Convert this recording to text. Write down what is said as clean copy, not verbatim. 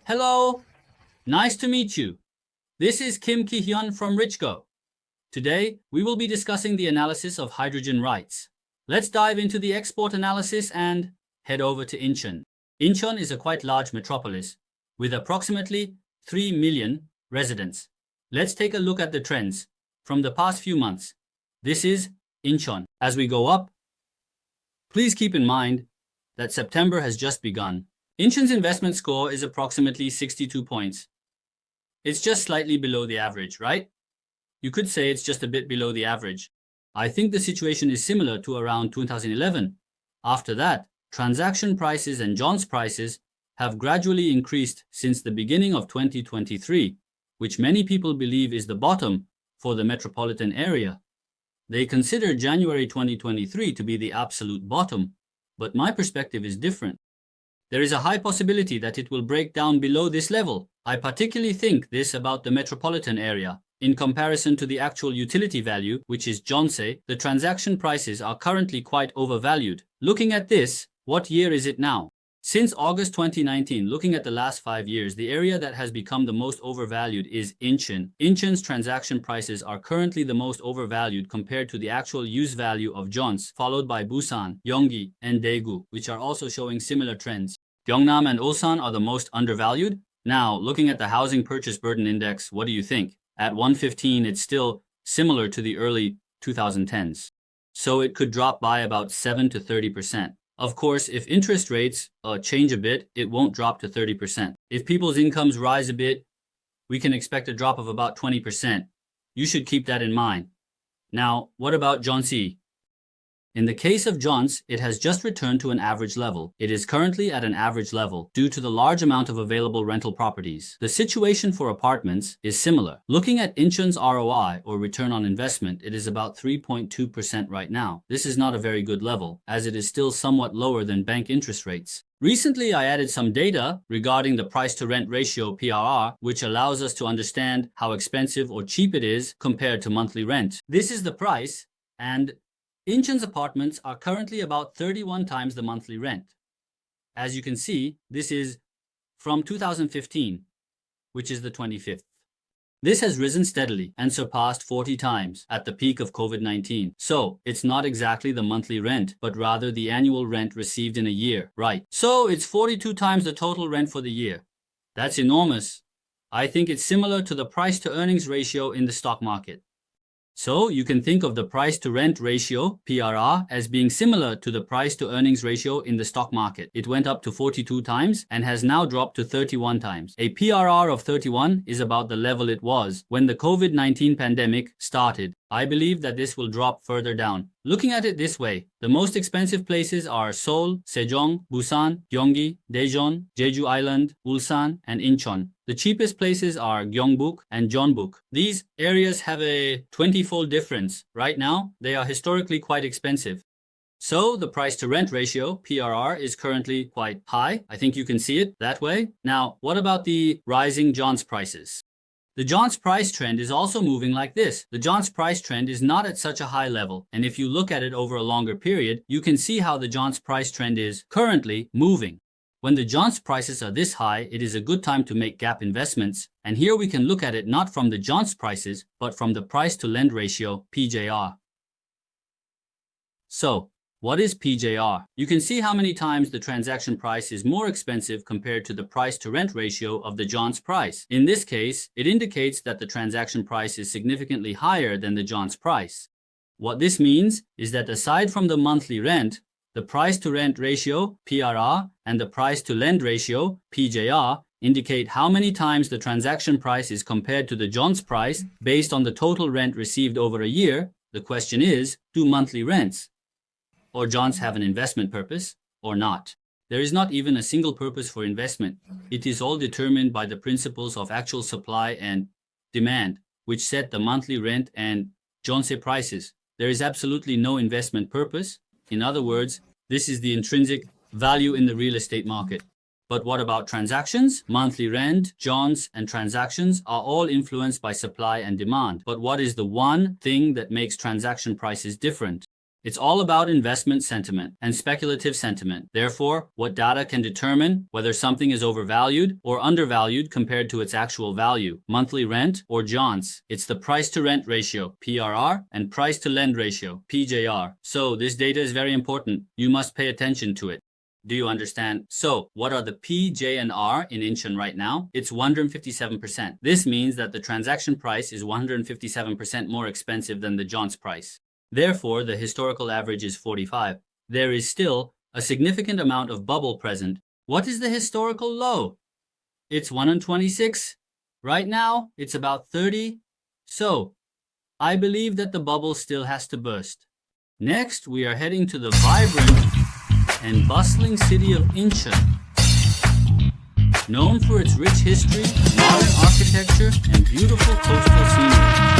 Hello, nice to meet you. This is Incheon from Richgo. Today, we will be discussing the analysis of hydrogen rights. Let's dive into the export analysis and head over to Incheon. Incheon is a quite large metropolis with approximately 3 million residents. Let's take a look at the trends from the past few months. This is Incheon. As we go up, please keep in mind that September has just begun. Incheon's investment score is approximately 62 points. It's just slightly below the average, right? You could say it's just a bit below the average. I think the situation is similar to around 2011. After that, transaction prices and John's prices have gradually increased since the beginning of 2023, which many people believe is the bottom for the metropolitan area. They consider January 2023 to be the absolute bottom, but my perspective is different. There is a high possibility that it will break down below this level. I particularly think this about the metropolitan area. In comparison to the actual utility value, which is Jeonse, the transaction prices are currently quite overvalued. Looking at this, what year is it now? Since August 2019, looking at the last 5 years, the area that has become the most overvalued is Incheon. Incheon's transaction prices are currently the most overvalued compared to the actual use value of Jeonse, followed by Busan, Gyeonggi, and Daegu, which are also showing similar trends. Gyeongnam and Ulsan are the most undervalued. Now, looking at the housing purchase burden index, what do you think? At 115, it's still similar to the early 2010s. So it could drop by about 7 to 30%. Of course, if interest rates change a bit, it won't drop to 30%. If people's incomes rise a bit, we can expect a drop of about 20%. You should keep that in mind. Now, what about Jeonse? In the case of Jeonse, it has just returned to an average level. It is currently at an average level due to the large amount of available rental properties. The situation for apartments is similar. Looking at Incheon's ROI, or return on investment, it is about 3.2% right now. This is not a very good level, as it is still somewhat lower than bank interest rates. Recently, I added some data regarding the price-to-rent ratio PRR, which allows us to understand how expensive or cheap it is compared to monthly rent. This is the price, and Incheon's apartments are currently about 31 times the monthly rent. As you can see, this is from 2015, which is the 25th. This has risen steadily and surpassed 40 times at the peak of COVID-19. So, it's not exactly the monthly rent, but rather the annual rent received in a year, right? So, it's 42 times the total rent for the year. That's enormous. I think it's similar to the price-to-earnings ratio in the stock market. So, you can think of the price-to-rent ratio, PRR, as being similar to the price-to-earnings ratio in the stock market. It went up to 42 times and has now dropped to 31 times. A PRR of 31 is about the level it was when the COVID-19 pandemic started. I believe that this will drop further down. Looking at it this way, the most expensive places are Seoul, Sejong, Busan, Gyeonggi, Daejeon, Jeju Island, Ulsan, and Incheon. The cheapest places are Gyeongbuk and Jeonbuk. These areas have a 20-fold difference. Right now, they are historically quite expensive. So the price-to-rent ratio, PRR, is currently quite high. I think you can see it that way. Now, what about the rising Jeonse prices? The Jeonse price trend is also moving like this. The Jeonse price trend is not at such a high level, and if you look at it over a longer period, you can see how the Jeonse price trend is currently moving. When the Jeonse prices are this high, it is a good time to make gap investments, and here we can look at it not from the Jeonse prices, but from the price-to-lend ratio, PJR. So, what is PJR? You can see how many times the transaction price is more expensive compared to the price-to-rent ratio of the Jeonse price. In this case, it indicates that the transaction price is significantly higher than the Jeonse price. What this means is that aside from the monthly rent, the price-to-rent ratio, PRR, and the price-to-lend ratio, PJR, indicate how many times the transaction price is compared to the Jeonse price based on the total rent received over a year. The question is, do monthly rents or Jeonse have an investment purpose or not? There is not even a single purpose for investment. It is all determined by the principles of actual supply and demand, which set the monthly rent and Jeonse prices. There is absolutely no investment purpose. In other words, this is the intrinsic value in the real estate market. But what about transactions? Monthly rent, Jeonse, and transactions are all influenced by supply and demand. But what is the one thing that makes transaction prices different? It's all about investment sentiment and speculative sentiment. Therefore, what data can determine whether something is overvalued or undervalued compared to its actual value? Monthly rent or JONS. It's the price to rent ratio, PRR, and price to lend ratio, PJR. So this data is very important. You must pay attention to it. Do you understand? So, what are the P, J, and R in Incheon right now? It's 157%. This means that the transaction price is 157% more expensive than the JONS price. Therefore, the historical average is 45. There is still a significant amount of bubble present. What is the historical low? It's 126. Right now, it's about 30. So, I believe that the bubble still has to burst. Next, we are heading to the vibrant and bustling city of Incheon. Known for its rich history, modern architecture, and beautiful coastal scenery.